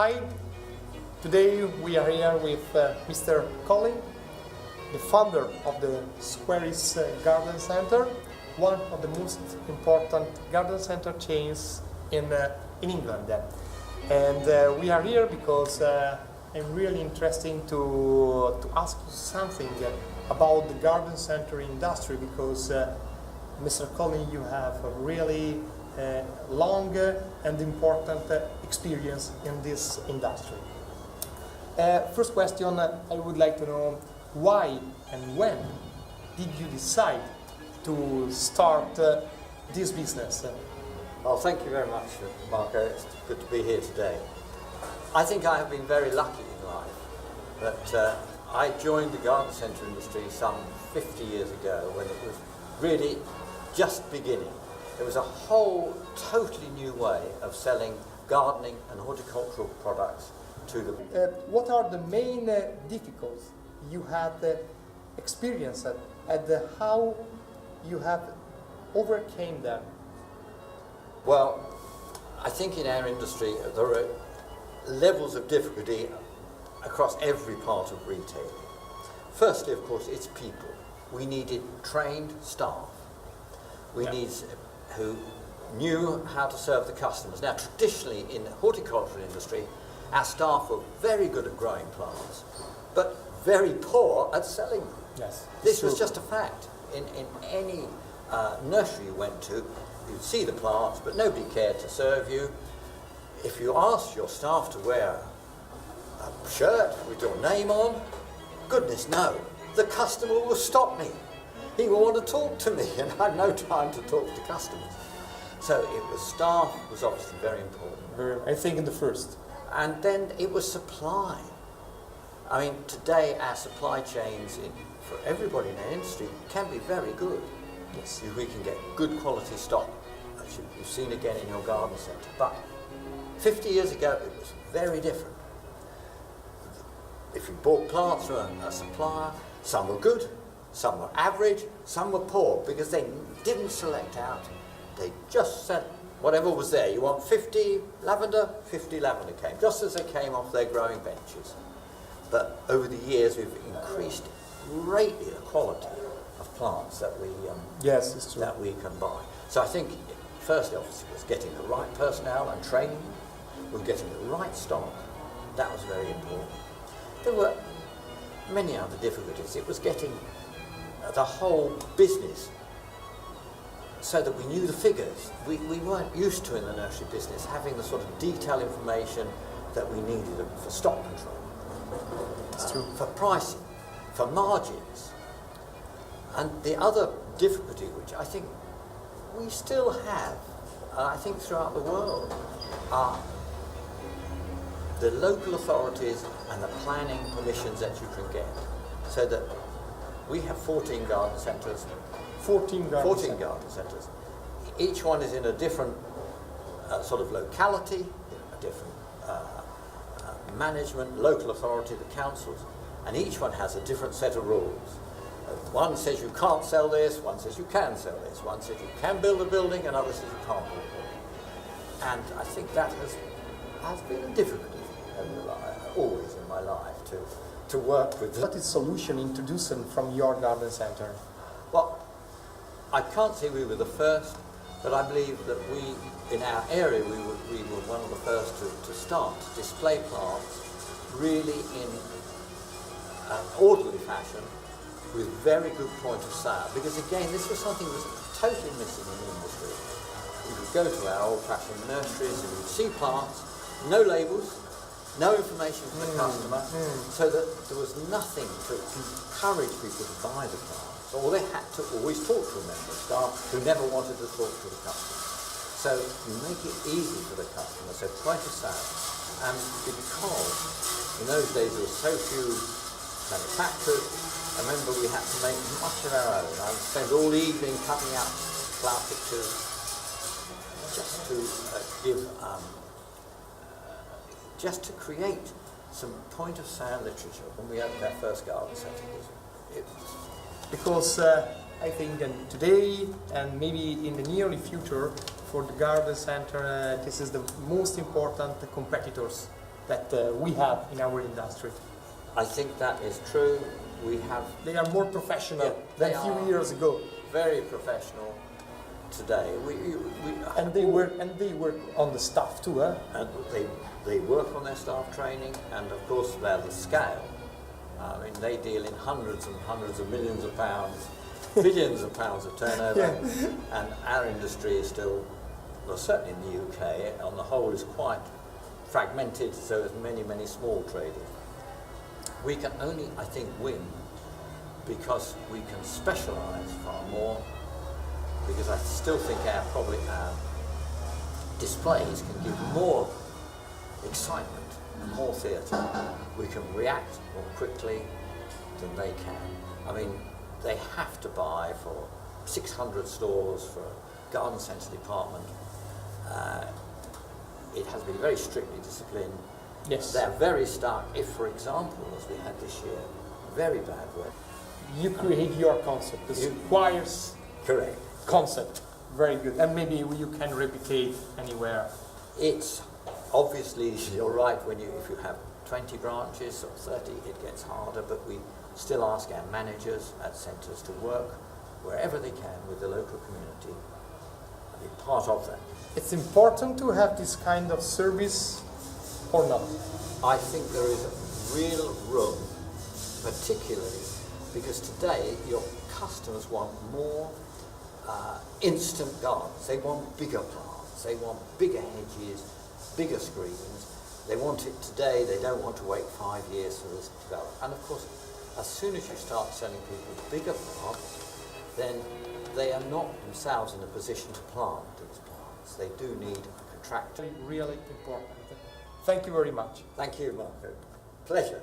Hi, today we are here with Mr. Colin, the founder of the Squire Garden Center, one of the most important garden center chains in England. And we are here because I'm really interested to ask you something about the garden center industry, because Mr. Colin, you have a really long and important experience in this industry. First question, I would like to know why and when did you decide to start this business? Well, thank you very much, Marco. It's good to be here today. I think I have been very lucky in life that I joined the garden centre industry some 50 years ago, when it was really just beginning. It was a whole totally new way of selling gardening and horticultural products to the people. What are the main difficulties you had experienced and how you have overcame them? Well, I think in our industry there are levels of difficulty across every part of retail. Firstly, of course, it's people. We needed trained staff. We need who knew how to serve the customers. Now, traditionally in the horticultural industry, our staff were very good at growing plants, but very poor at selling them. Yes, this was just a fact. In any nursery you went to, you'd see the plants, but nobody cared to serve you. If you asked your staff to wear a shirt with your name on, goodness no, the customer will stop me. He will want to talk to me, and I had no time to talk to customers. So it was staff was obviously very important. I think in the first. And then it was supply. I mean, today our supply chains for everybody in our industry can be very good. Yes. We can get good quality stock, as you've seen again in your garden centre. But 50 years ago it was very different. If you bought plants from a supplier, some were good, some were average, some were poor, because they didn't select out. They just said whatever was there. You want 50 lavender came, just as they came off their growing benches. But over the years we've increased greatly the quality of plants that we yes, it's true. that we can buy. So I think firstly, obviously, was getting the right personnel and training. We're getting the right stock. That was very important. There were many other difficulties. It was getting the whole business so that we knew the figures. We weren't used to, in the nursery business, having the sort of detailed information that we needed for stock control, for pricing, for margins. And the other difficulty, which I think we still have, I think throughout the world, are the local authorities and the planning permissions that you can get. So that we have 14 garden centres. 14 garden centres. Each one is in a different sort of locality, a different management, local authority, the councils, and each one has a different set of rules. One says you can't sell this, one says you can sell this, one says you can build a building, another says you can't build a building. And I think that has been a difficulty always in my life to work with. What is solution introduced from your garden center? Well, I can't say we were the first, but I believe that we, in our area, we were one of the first to start to display plants really in an orderly fashion with very good point of sale. Because again, this was something that was totally missing in the industry. We would go to our old-fashioned nurseries and we would see plants, no labels, no information from the customer, so that there was nothing to encourage people to buy the plants, or they had to always talk to a member of staff who never wanted to talk to the customer. So you make it easy for the customer, so point of sale. And because in those days there were so few manufacturers, I remember we had to make much of our own. I would spend all evening cutting out flower pictures just to just to create some point of sale literature when we opened our first garden centre. Because I think that today and maybe in the near future for the garden center, this is the most important competitors that we have in our industry. I think that is true. We have They are more professional Yeah, than they a few are. years ago. very professional today. And they work on the staff too, huh? And they work on their staff training, and of course they're the scale. I mean, they deal in hundreds and hundreds of millions of pounds, billions of pounds of turnover, Yeah. and our industry is still, well, certainly in the UK, on the whole, is quite fragmented, so there's many, many small traders. We can only, I think, win because we can specialise far more, because I still think our displays can give more excitement and more theatre. We can react more quickly than they can. I mean, they have to buy for 600 stores for a garden centre department. It has been very strictly disciplined. Yes. They're very stark. If, for example, as we had this year, very bad weather. You create your concept, the Squire's Correct. concept. Very good. And maybe you can replicate anywhere. It's obviously, you're right, if you have 20 branches or 30, it gets harder, but we still ask our managers at centres to work wherever they can with the local community and be part of that. It's important to have this kind of service or not? I think there is real room, particularly because today your customers want more instant gardens. They want bigger plants, they want bigger hedges, bigger screens. They want it today, they don't want to wait 5 years for this to develop. And of course, as soon as you start selling people bigger plants, then they are not themselves in a position to plant these plants. They do need a contractor. Really important. Thank you very much. Thank you, Marco. Pleasure.